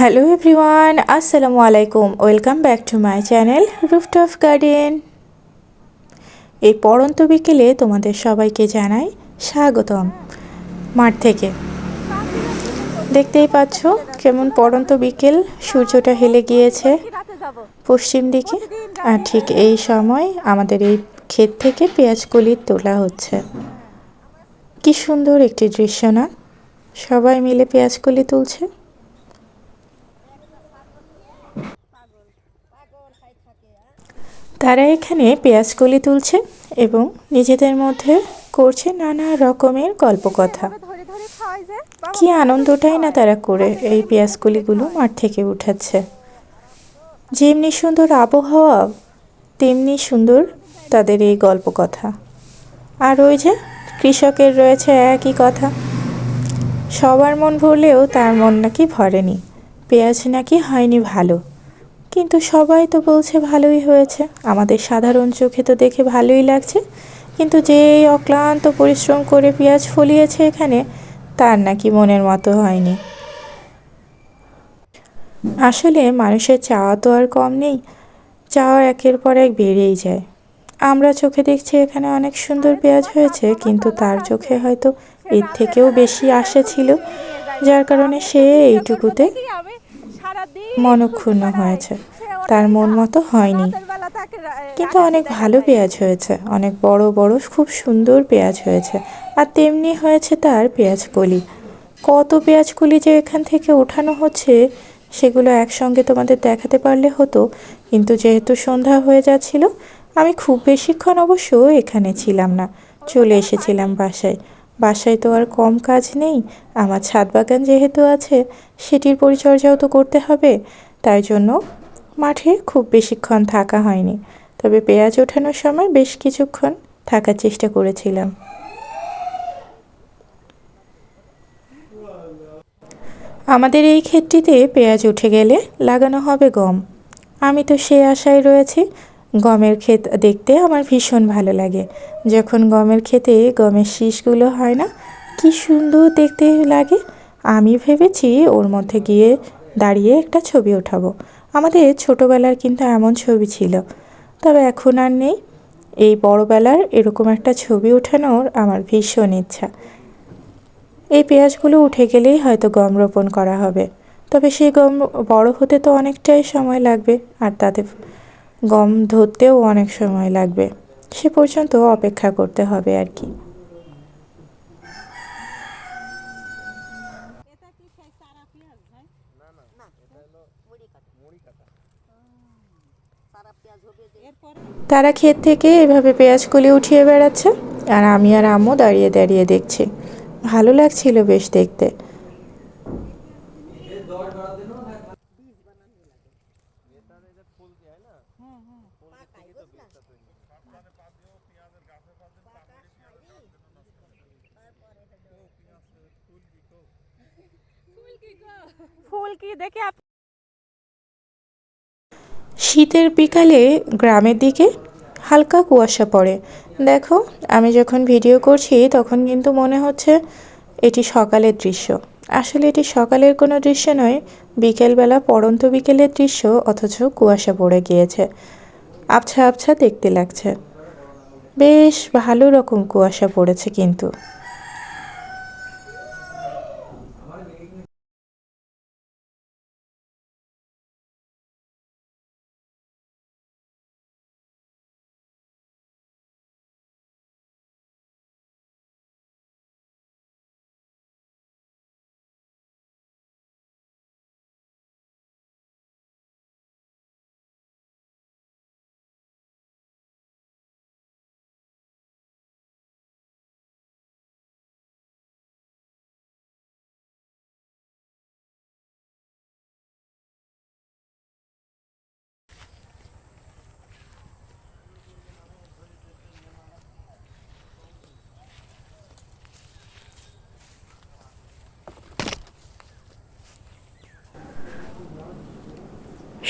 Hello everyone, আসসালামু আলাইকুম। Welcome back to my channel rooftop garden. এই পড়ন্ত বিকেলে তোমাদের সবাইকে জানাই স্বাগতম মাঠ থেকে। দেখতেই পাচ্ছ কেমন পড়ন্ত বিকেল, সূর্যটা হেলে গিয়েছে পশ্চিম দিকে। আর ঠিক এই সময় আমাদের এই ক্ষেত থেকে পেঁয়াজকলি তোলা হচ্ছে। কি সুন্দর একটি দৃশ্য না? সবাই মিলে পেঁয়াজকলি তুলছে। তারা এখানে পেঁয়াজকলি তুলছে এবং নিজেদের মধ্যে করছে নানা রকমের গল্পকথা। কি আনন্দটাই না তারা করে এই পেঁয়াজকলিগুলো মাঠ থেকে উঠাচ্ছে। যেমনি সুন্দর আবহাওয়া তেমনি সুন্দর তাদের এই গল্পকথা। আর ওই যে কৃষকের রয়েছে একই কথা, সবার মন ভরলেও তার মন নাকি ভরেনি, পেঁয়াজ নাকি হয়নি ভালো। কিন্তু সবাই তো বলছে ভালোই হয়েছে, আমাদের সাধারণ চোখে তো দেখে ভালোই লাগছে, কিন্তু যে অক্লান্ত পরিশ্রম করে পেঁয়াজ ফলিয়েছে এখানে, তার নাকি মনের মতো হয়নি। আসলে মানুষের চাওয়া তো আর কম নেই, চাওয়া একের পর এক বেড়েই যায়। আমরা চোখে দেখছি এখানে অনেক সুন্দর পেঁয়াজ হয়েছে, কিন্তু তার চোখে হয়তো এর থেকেও বেশি আশা ছিল, যার কারণে সে এইটুকুতে মনক্ষুণ্ণ হয়েছে, তার মন মতো হয়নি। কিন্তু অনেক ভালো পেঁয়াজ হয়েছে, অনেক বড় বড় খুব সুন্দর পেঁয়াজ হয়েছে। আর তেমনি হয়েছে তার পেঁয়াজকলি। কত পেঁয়াজকলি যে এখান থেকে ওঠানো হচ্ছে সেগুলো একসঙ্গে তোমাদের দেখাতে পারলে হতো, কিন্তু যেহেতু সন্ধ্যা হয়ে যাচ্ছিল, আমি খুব বেশিক্ষণ অবশ্য এখানে ছিলাম না, চলে এসেছিলাম বাসায়। বাসায় তো আর কম কাজ নেই, আমার ছাদ বাগান যেহেতু আছে সেটির পরিচর্যাও তো করতে হবে, তাই জন্য মাঠে খুব বেশিক্ষণ থাকা হয়নি। তবে পেঁয়াজ ওঠানোর সময় বেশ কিছুক্ষণ থাকার চেষ্টা করেছিলাম। আমাদের এই ক্ষেতটিতে পেঁয়াজ উঠে গেলে লাগানো হবে গম। আমি তো সে আশায় রয়েছি। গমের ক্ষেত দেখতে আমার ভীষণ ভালো লাগে। যখন গমের ক্ষেতে গমের শীষগুলো হয় না, কি সুন্দর দেখতে লাগে। আমি ভেবেছি ওর মধ্যে গিয়ে দাঁড়িয়ে একটা ছবি ওঠাবো। আমাদের ছোটোবেলার কিন্তু এমন ছবি ছিল, তবে এখন আর নেই। এই বড়বেলার এরকম একটা ছবি ওঠানোর আমার ভীষণ ইচ্ছা। এই পেঁয়াজগুলো উঠে গেলেই হয়তো গম রোপণ করা হবে, তবে সেই গম বড় হতে তো অনেকটাই সময় লাগবে, আর তাতে গম ধরতেও অনেক সময় লাগবে। সে পর্যন্ত অপেক্ষা করতে হবে আর কি। তারা ক্ষেত থেকে এভাবে পেঁয়াজকলি উঠিয়ে বেড়াচ্ছে, আর আমি আর আম্মু দাঁড়িয়ে দাঁড়িয়ে দেখছি। ভালো লাগছিল বেশ দেখতে। শীতের বিকালে গ্রামের দিকে হালকা কুয়াশা পড়ে। দেখো, আমি যখন ভিডিও করছি তখন কিন্তু মনে হচ্ছে এটি সকালের দৃশ্য। আসলে এটি সকালের কোনো দৃশ্য নয়, বিকেলবেলা পড়ন্ত বিকেলের দৃশ্য, অথচ কুয়াশা পড়ে গিয়েছে। আবছা আবছা দেখতে লাগছে, বেশ ভালো রকম কুয়াশা পড়েছে কিন্তু।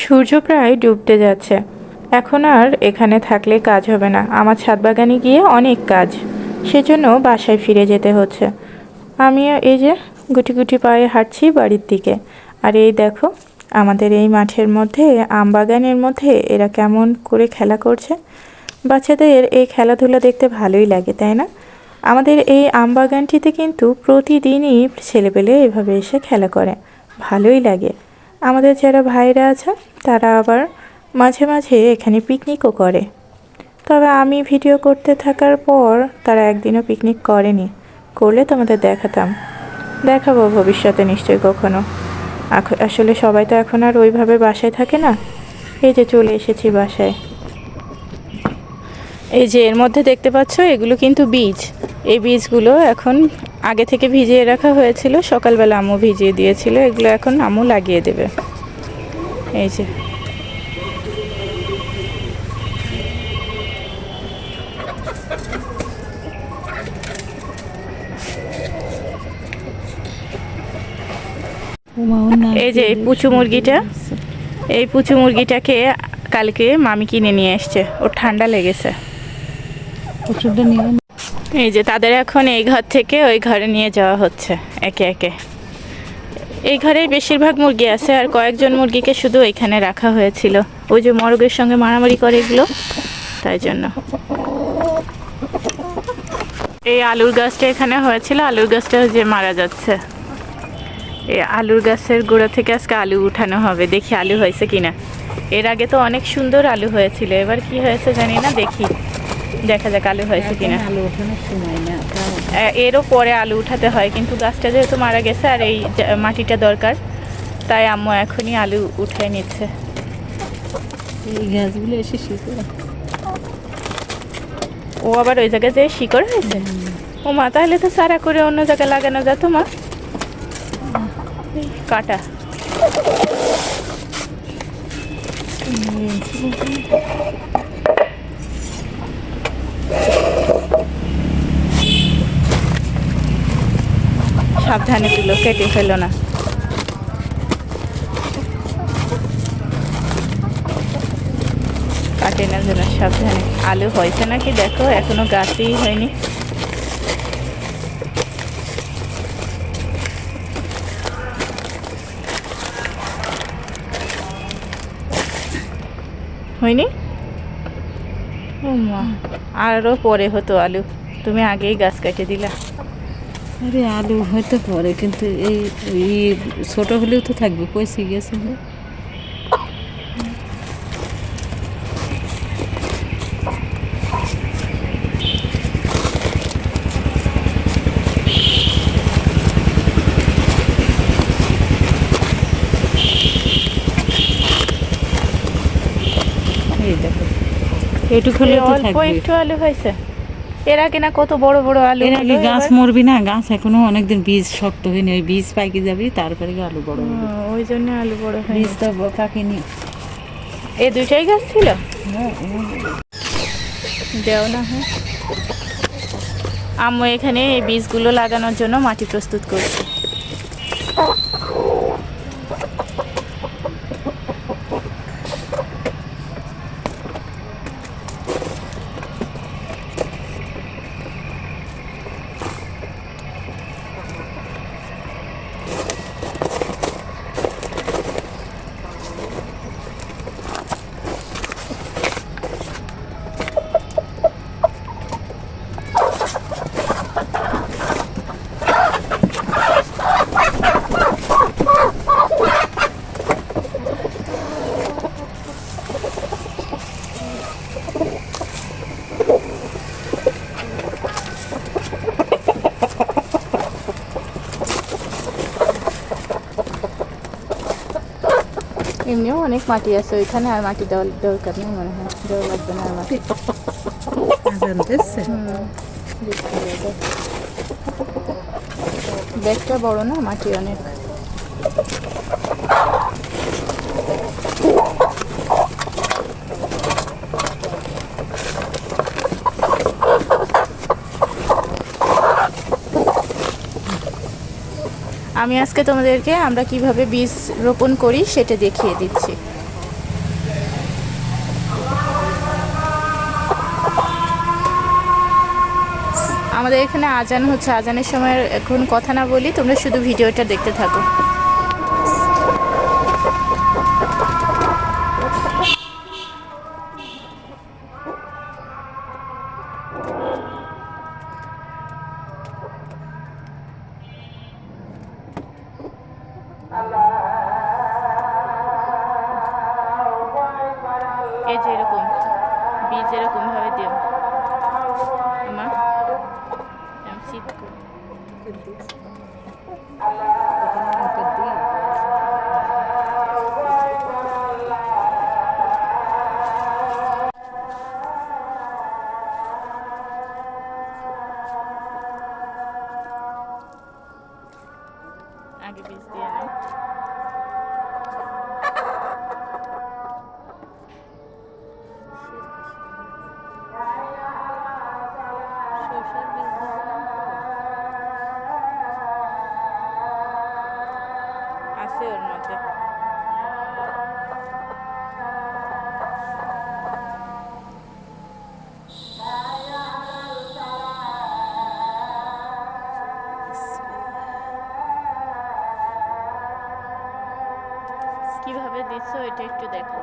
সূর্য প্রায় ডুবতে যাচ্ছে, এখন আর এখানে থাকলে কাজ হবে না। আমার ছাদ বাগানে গিয়ে অনেক কাজ, সেজন্য বাসায় ফিরে যেতে হচ্ছে। আমিও এই যে গুটি গুটি পায়ে হাঁটছি বাড়ির দিকে। আর এই দেখো আমাদের এই মাঠের মধ্যে আম বাগানের মধ্যে এরা কেমন করে খেলা করছে। বাচ্চাদের এই খেলাধুলা দেখতে ভালোই লাগে, তাই না? আমাদের এই আম বাগানটিতে কিন্তু প্রতিদিনই ছেলেপেলে এভাবে এসে খেলা করে, ভালোই লাগে। আমাদের যারা ভাইরা আছে তারা আবার মাঝে মাঝে এখানে পিকনিকও করে। তবে আমি ভিডিও করতে থাকার পর তারা একদিনও পিকনিক করেনি, করলে তোমাদের দেখাবো ভবিষ্যতে নিশ্চয়ই কখনো। আসলে সবাই তো এখন আর ওইভাবে বাসায় থাকে না। এই যে চলে এসেছি বাসায়। এই যে এর মধ্যে দেখতে পাচ্ছ এগুলো কিন্তু বীজ। এই বীজগুলো এখন আগে থেকে ভিজিয়ে রাখা হয়েছিল, সকালবেলা আম্মু ভিজিয়ে দিয়েছিল। এগুলো এখন আম্মু লাগিয়ে দেবে। এই যে এই যে পুচু মুরগিটা, এই পুচু মুরগিটাকে কালকে মামি কিনে নিয়ে এসছে, ওর ঠান্ডা লেগেছে। এই যে তাদের এখন এই ঘর থেকে ওই ঘরে নিয়ে যাওয়া হচ্ছে একে একে। এই ঘরেই বেশিরভাগ মুরগি আছে, আর কয়েকজন মুরগিকে শুধু এখানে রাখা হয়েছিল। ওই যে মরগের সঙ্গে মারামারি করে এগুলো, তাই জন্য। এই আলুর গাছটা এখানে হয়েছিল, আলুর গাছটা যে মারা যাচ্ছে। এই আলুর গাছের গোড়া থেকে আজকে আলু উঠানো হবে, দেখি আলু হয়েছে কিনা। এর আগে তো অনেক সুন্দর আলু হয়েছিল, এবার কি হয়েছে জানি না, দেখি দেখা যাক আলু হয়েছে কিনা। আলু ওঠানোর সময় না, এরও পরে আলু উঠাতে হয়, কিন্তু গাছটা যেহেতু মারা গেছে আর এই মাটিটা দরকার, তাই আম্মু এখনই আলু উঠে নিচ্ছে। এই গাছগুলো এসে শিকড়, ও আবার ওই জায়গায় যে শিকড় হয়েছে। ও মা, তাহলে তো সারা করে অন্য জায়গায় লাগানো যেত মা। কাটা সাবধানে তুলো, কেটে ফেলো না। কাটে না যেন, সাবধানে। আলু হয়েছে নাকি দেখো, এখনো গাছই হয়নি। হয়নি? ও মা, আরও পরে হতো আলু, তুমি আগেই গাছ কেটে দিলা। আরে আলু হয়তো পরে, কিন্তু এই ছোট হলেও তো থাকবে, পয়সে গেছে। এই দেখো এটুকু হলেও তো অল্প থাকবে। একটু আলু হয়েছে, এর আগে না কত বড় বড় আলু এর আগে হলো, গাছ এবার- মরবি না, গাছ এখনো অনেকদিন বীজ শক্ত হয়নি, ওই বীজ পাইকে যাবি তারপরে আলু বড় হবে। ওই জন্য আলু বড় হয়। বীজ তো পাকেনি। এই দুইটাই গাছ ছিল, দেও না। হ্যাঁ, আম্মু এখানে এই বীজগুলো লাগানোর জন্য মাটি প্রস্তুত করছে। এমনিও অনেক মাটি আছে ওইখানে, আর মাটি দেওয়ার দরকার নেই মনে হয়, দেওয়া লাগবে না আর মাটি। ব্যাগটা বড় না, মাটি অনেক। আমি আজকে তোমাদেরকে আমরা কিভাবে বীজ রোপণ করি সেটা দেখিয়ে দিচ্ছি। আমাদের এখানে আজান হচ্ছে, আজানের সময় এখন কথা না বলি, তোমরা শুধু ভিডিওটা দেখতে থাকো। এই যে এরকম বীজ এরকম ভাবে দিও মা, এরকম শীত করে। লঙ্কা দিয়ে আগে বীজ দিয়ে নাও। সরষের বীজ দিয়েছিলাম তো। আছে ওর মধ্যে। কিভাবে দিচ্ছ এটা একটু দেখো।